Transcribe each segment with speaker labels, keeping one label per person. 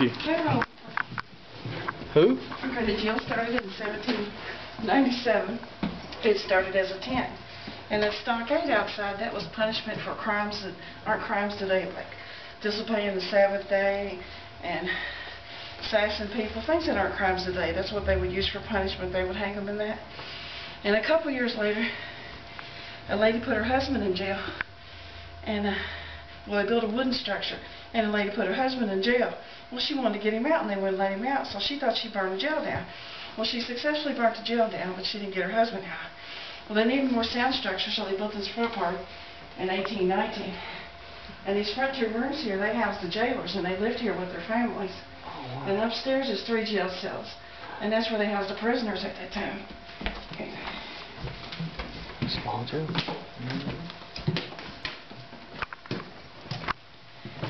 Speaker 1: with you.
Speaker 2: Well,
Speaker 1: Who?
Speaker 2: okay, the jail started in 1797. It started as a tent. And the stockade outside, that was punishment for crimes that aren't crimes today, like disobeying the Sabbath day and assassinating people, things that aren't crimes today. That's what they would use for punishment. They would hang them in that. And a couple years later, a lady put her husband in jail. And, well, they built a wooden structure. And a lady put her husband in jail. Well, she wanted to get him out, and they wouldn't let him out, so she thought she'd burn the jail down. Well, she successfully burnt the jail down, but she didn't get her husband out. Well, they needed more sound structure, so they built this front part in 1819. And these front two rooms here, they housed the jailers, and they lived here with their families.
Speaker 1: Oh, wow.
Speaker 2: And upstairs is 3 jail cells. And that's where they housed the prisoners at that time. Okay.
Speaker 1: Small jail.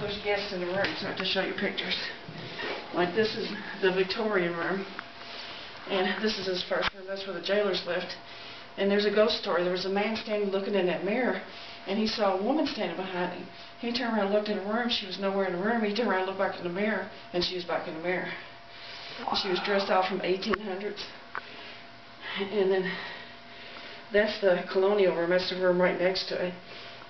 Speaker 2: There's guests in the room, so I have to show you pictures. Like this is the Victorian room. And this is his first room. That's where the jailers lived. And there's a ghost story. There was a man standing looking in that mirror, and he saw a woman standing behind him. He turned around and looked in the room. She was nowhere in the room. He turned around and looked back in the mirror, and she was back in the mirror. Wow. She was dressed out from 1800s. And then that's the colonial room. That's the room right next to it.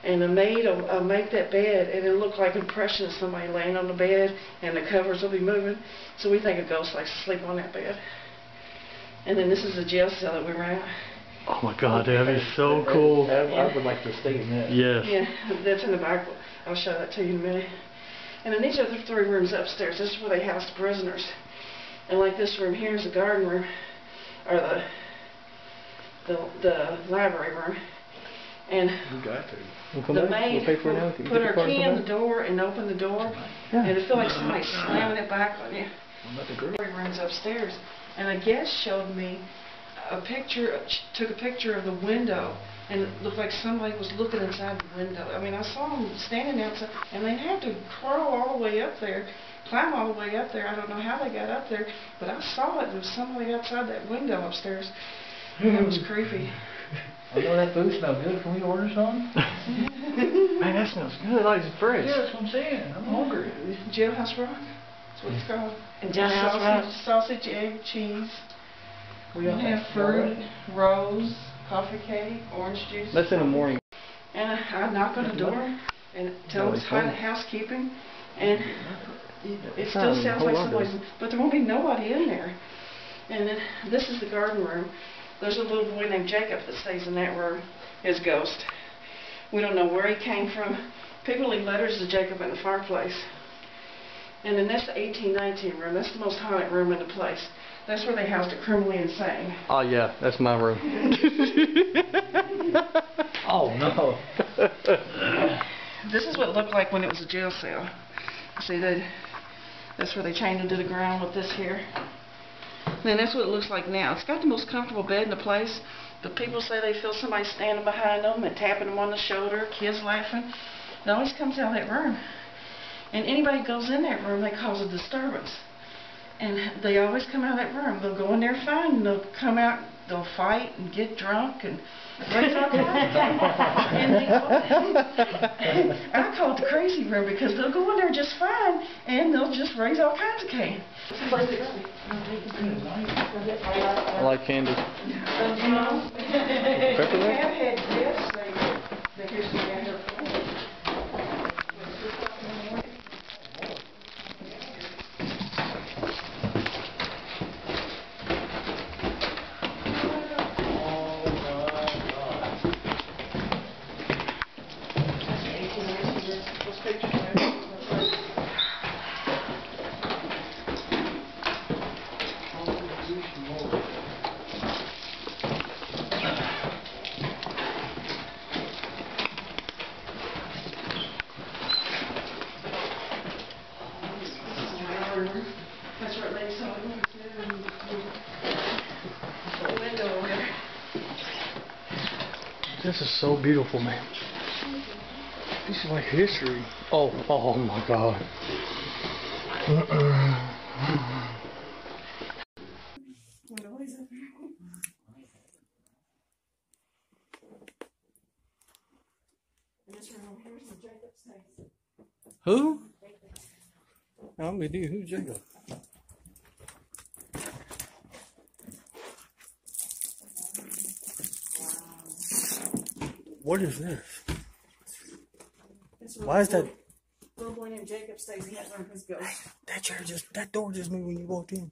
Speaker 2: And the maid will make that bed, and it'll look like an impression of somebody laying on the bed, and the covers will be moving. So we think a ghost likes to sleep on that bed. And then this is the jail cell that we were at.
Speaker 1: Oh my God, that'd be so cool.
Speaker 3: I would like to stay in that.
Speaker 1: Yes.
Speaker 2: Yeah, that's in the back. I'll show that to you in a minute. And then these are the 3 rooms upstairs. This is where they house the prisoners. And like this room here is the garden room, or the library room. And the maid put her key in the door and opened the door, and it felt like somebody slamming it back on you. The rooms upstairs. And a guest showed me a picture, took a picture of the window, and it looked like somebody was looking inside the window. I mean, I saw them standing outside, and they had to crawl all the way up there, climb all the way up there. I don't know how they got up there, but I saw it. There was somebody outside that window upstairs. It was creepy.
Speaker 3: I know that food smells good. Can we order some?
Speaker 1: Man, that smells good. Like it's fresh.
Speaker 3: Yeah, that's what I'm saying. I'm hungry.
Speaker 2: Jailhouse rock. That's what it's called.
Speaker 4: And jailhouse rock.
Speaker 2: Sausage, egg, cheese. We don't have fruit, rose, coffee cake, orange juice.
Speaker 1: That's in the morning.
Speaker 2: And I knock on the door and tell them it's housekeeping, and it still sounds like somebody's, but there won't be nobody in there. And then this is the garden room. There's a little boy named Jacob that stays in that room. His ghost. We don't know where he came from. People leave letters to Jacob in the fireplace. And then that's the 1819 room. That's the most haunted room in the place. That's where they housed the criminally insane.
Speaker 1: Oh yeah, that's my room.
Speaker 3: Oh no.
Speaker 2: This is what it looked like when it was a jail cell. See, that's where they chained him to the ground with this here. And then that's what it looks like now. It's got the most comfortable bed in the place, but people say they feel somebody standing behind them and tapping them on the shoulder, kids laughing. It always comes out of that room. And anybody goes in that room, they cause a disturbance. And they always come out of that room. They'll go in there fine, and they'll come out, they'll fight and get drunk and raise all kinds of and I call it the crazy room because they'll go in there just fine and they'll just raise all kinds of cane.
Speaker 1: I like candy.
Speaker 2: Peppermint? Have had gifts. They used to get her. That's where they saw it. The window over there.
Speaker 1: This is so beautiful, man. This is like history. Oh my God. Who? I'm with you. Who's Jacob? What is this? Why is that?
Speaker 2: Little boy named Jacob stays in that room. His ghost.
Speaker 1: That door just moved when you walked in.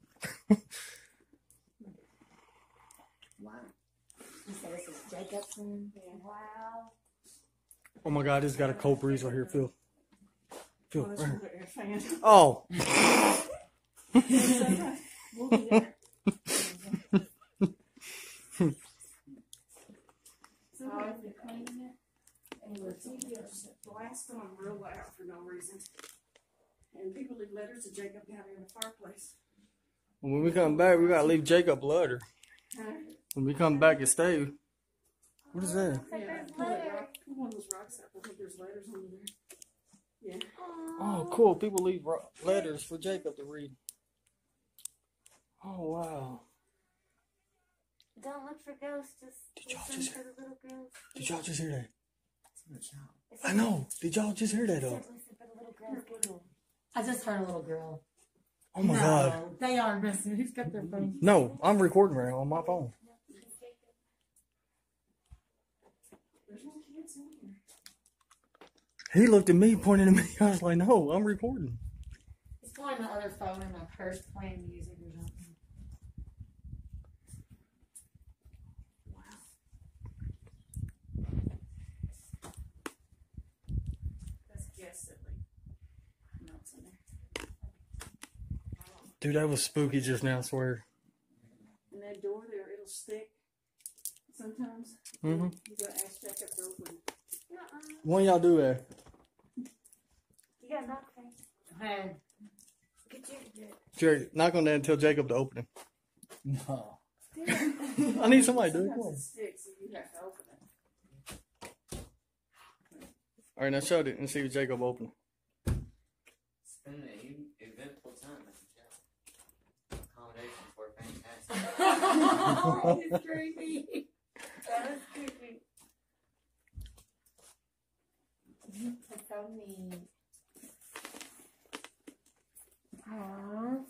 Speaker 4: Wow. You said this is Jacob's room? Yeah. Wow.
Speaker 1: Oh my God, this got a cold breeze right here, Phil. Phil,
Speaker 2: Oh, that's
Speaker 1: right
Speaker 2: from
Speaker 1: here.
Speaker 2: the air fan.
Speaker 1: Oh.
Speaker 2: We'll do that. So how is it cleaning it? And the TV is blasting on real loud for no reason. And people leave letters to Jacob down here in the fireplace.
Speaker 1: When we come back, we gotta leave Jacob a letter.
Speaker 2: Huh?
Speaker 1: When we come back and stay. What is that?
Speaker 2: Yeah, pull one of those rocks up. I think there's letters under there. Yeah.
Speaker 1: Oh, cool. People leave letters for Jacob to read. Oh, wow.
Speaker 4: Don't look for ghosts, just listen for the little girls.
Speaker 1: Did y'all just hear that?
Speaker 4: It's
Speaker 1: I know. Did y'all just hear that, though?
Speaker 4: Listen for the little girls giggle. I just heard a little girl.
Speaker 1: Oh, my God.
Speaker 4: They are missing. Who's got their phone?
Speaker 1: No, I'm recording right now on my phone.
Speaker 2: There's no kids in here.
Speaker 1: He looked at me, pointing at me. I was like, no, I'm recording.
Speaker 4: It's probably my other phone in my purse playing music or something.
Speaker 2: That's guess that like nuts in there.
Speaker 1: Dude, that was spooky just now, I swear.
Speaker 2: And that door there, it'll stick sometimes.
Speaker 1: Mm-hmm.
Speaker 2: You gotta ask Jacob to open.
Speaker 1: When y'all do that?
Speaker 4: You got knock face. Hey. Get you.
Speaker 1: Jerry, knock on that and tell Jacob to open it.
Speaker 3: No.
Speaker 1: I need somebody to do it. Come
Speaker 2: Sometimes
Speaker 1: on.
Speaker 2: it sticks, so you have to open it.
Speaker 1: All right, now show it and see if Jacob open it.
Speaker 5: It's been an eventful time at the job. Accommodations were fantastic.
Speaker 4: Oh, it's creepy. That is creepy. That's so neat. Aww.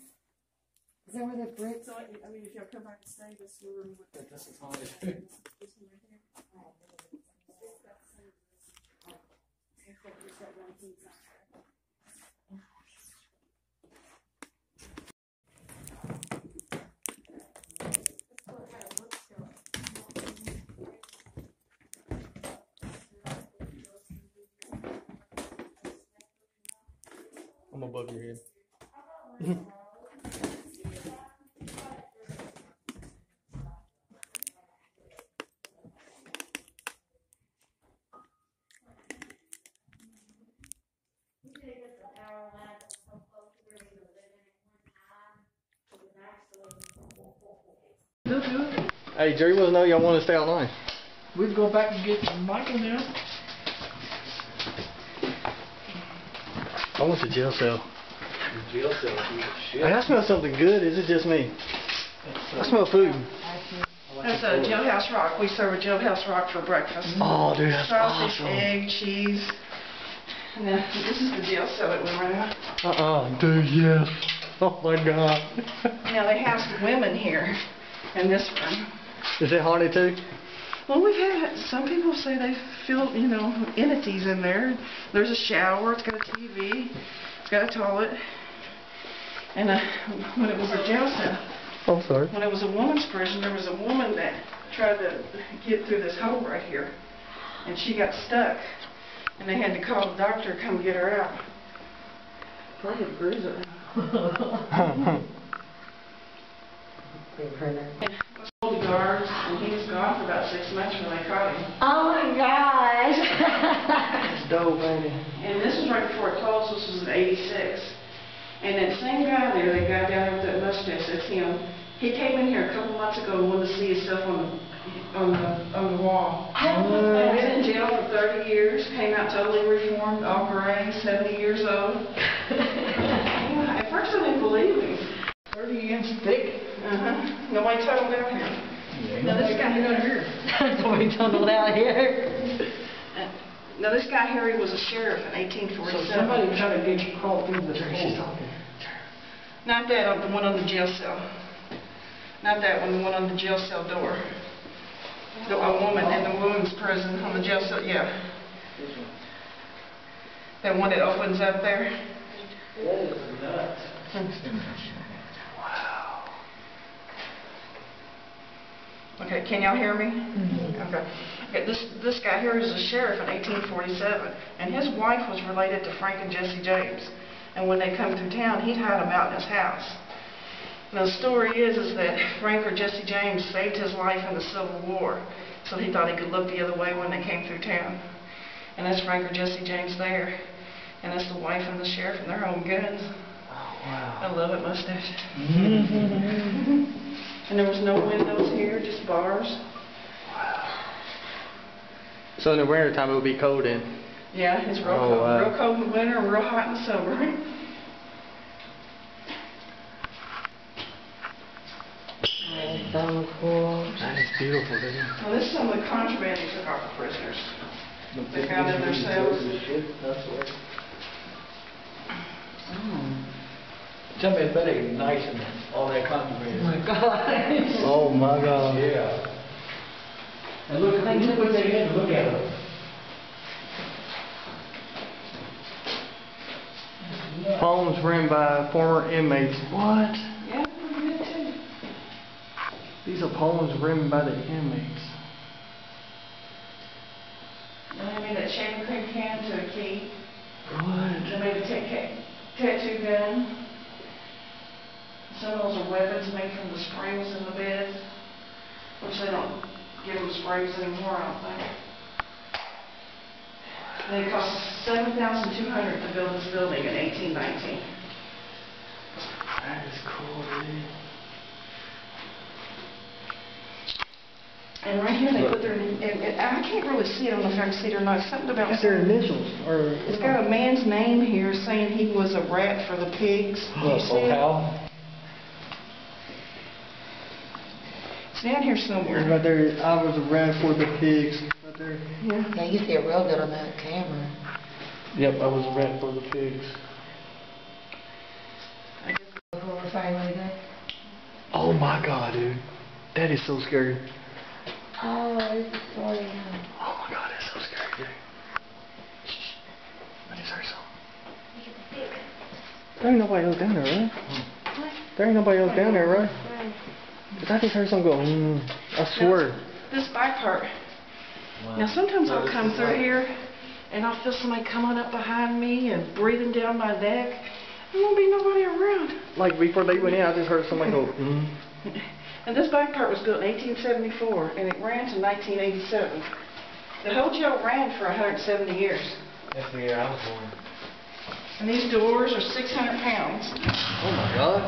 Speaker 4: Is that where the bricks
Speaker 2: So, I mean, if y'all come back and stay, this is the room with the,
Speaker 3: This is haunted.
Speaker 2: this one right here. It's got one king size.
Speaker 1: I'm above your head. Hey, Jerry wants to know y'all want to stay all night.
Speaker 3: We'd go back and get Michael now.
Speaker 1: I want the jail cell.
Speaker 3: The jail cell. Shit.
Speaker 1: Hey, I smell something good. Is it just me? I smell food.
Speaker 2: That's a jailhouse rock. We serve a jailhouse rock for breakfast.
Speaker 1: Oh, dude, that's
Speaker 2: Sausage,
Speaker 1: awesome.
Speaker 2: egg, cheese. And then this is the jail cell that we run out.
Speaker 1: Dude, yes. Oh my God.
Speaker 2: Now they have women here in this room.
Speaker 1: Is it haunted too?
Speaker 2: Well, we've had some people say they feel, you know, entities in there. There's a shower. It's got a TV. It's got a toilet. And when it was a jail cell,
Speaker 1: I'm sorry.
Speaker 2: when it was a woman's prison, there was a woman that tried to get through this hole right here, and she got stuck, and they had to call the doctor to come get her out. Probably a bruiser. The guards, and he was gone for about 6 months when they caught him.
Speaker 4: Oh my gosh.
Speaker 1: That's dope, baby.
Speaker 2: And this was right before it closed. This was in '86. And that same guy there, that guy down there with that mustache, that's him. He came in here a couple months ago and wanted to see himself on the wall. Been in jail for 30 years. Came out totally reformed, all gray, 70 years old. Yeah, at first I didn't believe him.
Speaker 3: 30-inch thick.
Speaker 2: Nobody tunneled out here. Now this guy here.
Speaker 4: Nobody tunneled out here.
Speaker 2: Now this guy here, he was a sheriff in
Speaker 3: So
Speaker 2: 1847.
Speaker 3: somebody tried to get you crawl through the hole.
Speaker 2: Not that, the one on the jail cell. Not that one, the one on the jail cell door. A woman in the women's prison on the jail cell, yeah.
Speaker 3: This one.
Speaker 2: That one that opens up there.
Speaker 3: That is nuts.
Speaker 1: Wow.
Speaker 2: Okay, can y'all hear me? Okay. Okay, this guy here is a sheriff in 1847, and his wife was related to Frank and Jesse James. And when they come through town, he'd hide them out in his house. Now the story is that Frank or Jesse James saved his life in the Civil War, so he thought he could look the other way when they came through town. And that's Frank or Jesse James there, and that's the wife and the sheriff, and they're holding guns.
Speaker 1: Oh, wow.
Speaker 2: I love it, mustache. And there was no windows here, just bars.
Speaker 1: Wow. So in the winter time it would be cold in.
Speaker 2: Yeah, it's real
Speaker 1: Oh,
Speaker 2: cold.
Speaker 1: wow.
Speaker 2: Real cold in the winter and real hot in the summer.
Speaker 4: That's so cool.
Speaker 1: That is beautiful, dude.
Speaker 2: Well, this is some of the contraband they took off the prisoners. They found in their cells.
Speaker 3: Tell me about igniting all that contraband.
Speaker 4: Oh my God.
Speaker 1: Oh my God.
Speaker 3: Yeah. And look what they had to look at them.
Speaker 1: Poems written by former inmates. What?
Speaker 2: Yeah, we did too.
Speaker 1: These are poems written by the inmates.
Speaker 2: And they made that shaving cream can to a key.
Speaker 1: What?
Speaker 2: They made a tattoo gun. Some of those are weapons made from the springs in the beds, which they don't give them springs anymore, I don't think. They cost $7,200 to build this building in 1819.
Speaker 1: That is cool, dude.
Speaker 2: And right here they put their, and I can't really see it, I don't know if I can see it or not, something about,
Speaker 1: That's their initials. Or
Speaker 2: it's got a man's name here saying he was a rat for the pigs. Do you see it?
Speaker 3: How?
Speaker 2: It's down here somewhere.
Speaker 1: Right there, I was a rat for the pigs. Right there.
Speaker 2: Yeah.
Speaker 4: Yeah, you see it real good on that camera.
Speaker 1: Yep, I was a rat for the pigs.
Speaker 4: Cool, it's probably really good.
Speaker 1: Oh my God, dude. That is so scary.
Speaker 4: Oh, this is story now.
Speaker 1: Oh my God, that's so scary, dude. Shh. I just heard something. There ain't nobody else down there, right?
Speaker 4: What?
Speaker 1: There ain't nobody else down there, right?
Speaker 4: Right.
Speaker 1: Cause I just heard something go, I swear.
Speaker 2: This back part. Now sometimes I'll come through here and I'll feel somebody coming up behind me and breathing down my neck. There won't be nobody around.
Speaker 1: Like before they went in, I just heard somebody go,
Speaker 2: And this back part was built in 1874 and it ran to 1987. The whole jail ran for 170 years.
Speaker 3: That's the year I was born.
Speaker 2: And these doors are 600 pounds.
Speaker 1: Oh my God.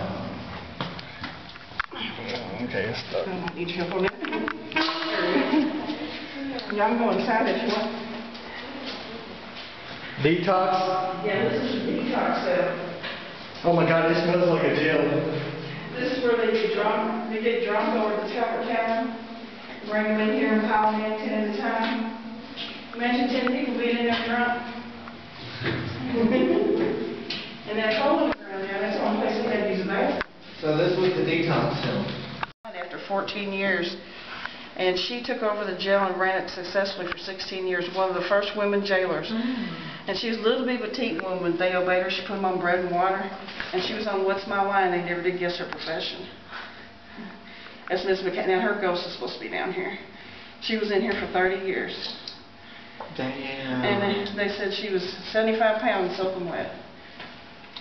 Speaker 1: Okay, it's stuck.
Speaker 2: I might need help on that. Yeah, I'm going inside if you want.
Speaker 1: Detox?
Speaker 2: Yeah, this is the detox cell.
Speaker 1: Oh my God, it smells like a jail.
Speaker 2: This is where they get drunk. They get drunk over the Talbot Town. Bring them in here and pile them in 10 at a time. Imagine 10 people being in there drunk. And that hole in the ground there, that's the only place they had to use a bathroom.
Speaker 3: So this was the detox cell.
Speaker 2: After 14 years, and she took over the jail and ran it successfully for 16 years, one of the first women jailers. And she was a little bit petite woman. They obeyed her. She put them on bread and water, and she was on What's My Line. They never did guess her profession. That's Miss McKay. Now her ghost is supposed to be down here. She was in here for 30 years.
Speaker 1: Damn.
Speaker 2: And they said she was 75 pounds soaking wet.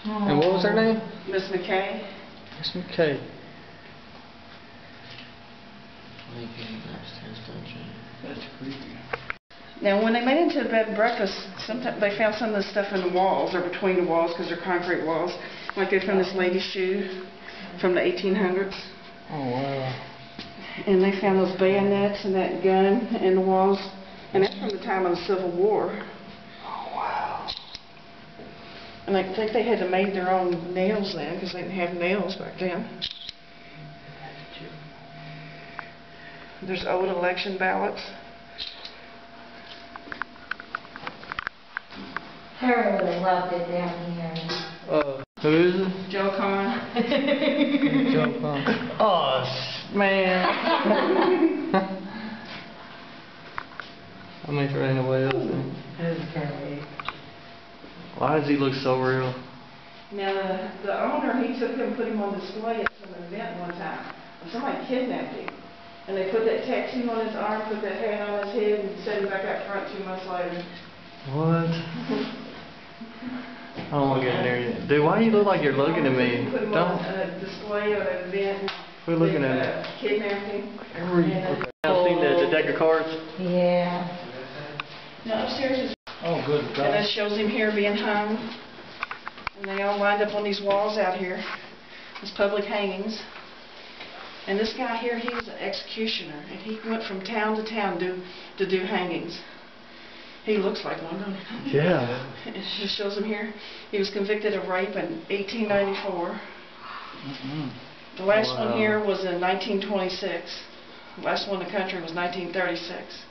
Speaker 1: And what was her name?
Speaker 2: Miss McKay.
Speaker 1: Miss McKay. That's creepy.
Speaker 2: Now, when they made it into the bed and breakfast, sometimes they found some of the stuff in the walls or between the walls because they're concrete walls. Like they found this lady's shoe from the 1800s.
Speaker 1: Oh wow.
Speaker 2: And they found those bayonets and that gun in the walls. And that's from the time of the Civil War.
Speaker 1: Oh wow.
Speaker 2: And I think they had to make their own nails then because they didn't have nails back then. There's old election ballots.
Speaker 4: I really loved it down here.
Speaker 1: Who is it?
Speaker 2: Joe Con.
Speaker 1: Joe Con. Oh, man. I'll make sure ain't nobody else in. Why does he look so real?
Speaker 2: Now, the owner, he took him and put him on display at some event one time. And somebody kidnapped him. And they put that tattoo on his arm, put that hat on his head, and set him back out front 2 months later.
Speaker 1: What? I don't want to get in there yet. Dude, why do you look like you're looking at me?
Speaker 2: Put him
Speaker 1: Don't.
Speaker 2: on a display at an event.
Speaker 1: Quit looking at me.
Speaker 2: Kidnapped him.
Speaker 1: I've seen the deck of cards.
Speaker 4: Yeah.
Speaker 2: Now upstairs is,
Speaker 3: Oh, good
Speaker 2: and
Speaker 3: God.
Speaker 2: that shows him here being hung. And they all lined up on these walls out here. These public hangings. And this guy here, he was an executioner. And he went from town to town to do hangings. He looks like one, doesn't he?
Speaker 1: Yeah.
Speaker 2: It just shows him here. He was convicted of rape in 1894. The last
Speaker 1: Wow.
Speaker 2: one here was in 1926. The last one in the country was 1936.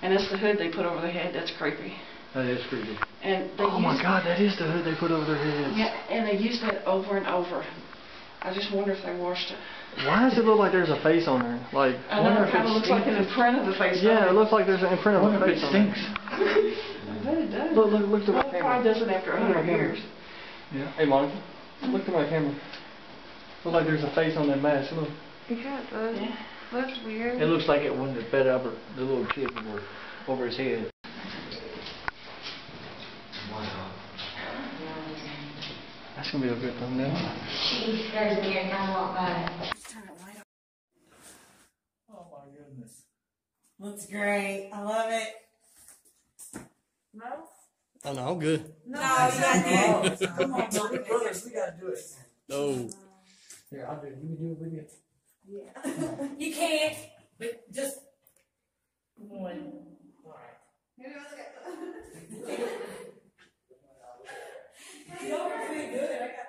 Speaker 2: And that's the hood they put over their head. That's creepy.
Speaker 1: That is creepy.
Speaker 2: And they
Speaker 1: Oh my God, that is the hood they put over their heads.
Speaker 2: Yeah, and they used that over and over. I just wonder if they washed it.
Speaker 1: Why does it look like there's a face on there? Like,
Speaker 2: I know it kind of looks like an imprint of the face.
Speaker 1: yeah, it looks like there's an imprint of a face on there.
Speaker 2: I bet it does.
Speaker 1: Look to my
Speaker 2: Well, it
Speaker 1: camera.
Speaker 2: probably doesn't after 100 years.
Speaker 1: Yeah. Hey, Monica, look to my camera. Look like there's a face on that mask. Look.
Speaker 6: Yeah, it does.
Speaker 2: Yeah.
Speaker 6: Looks weird.
Speaker 3: It looks like it when the fed over the little kid over his head.
Speaker 1: That's gonna be a good thumbnail.
Speaker 4: She does it every time I walk by.
Speaker 3: Oh my goodness.
Speaker 7: Looks great. I love it.
Speaker 1: Oh no, I'm good.
Speaker 7: No, you gotta do it. Come on,
Speaker 3: Brothers, we gotta do it.
Speaker 1: No.
Speaker 3: Here, I'll do it. You can do it with you.
Speaker 7: You can't, but just one. Alright. You know, pretty good. I got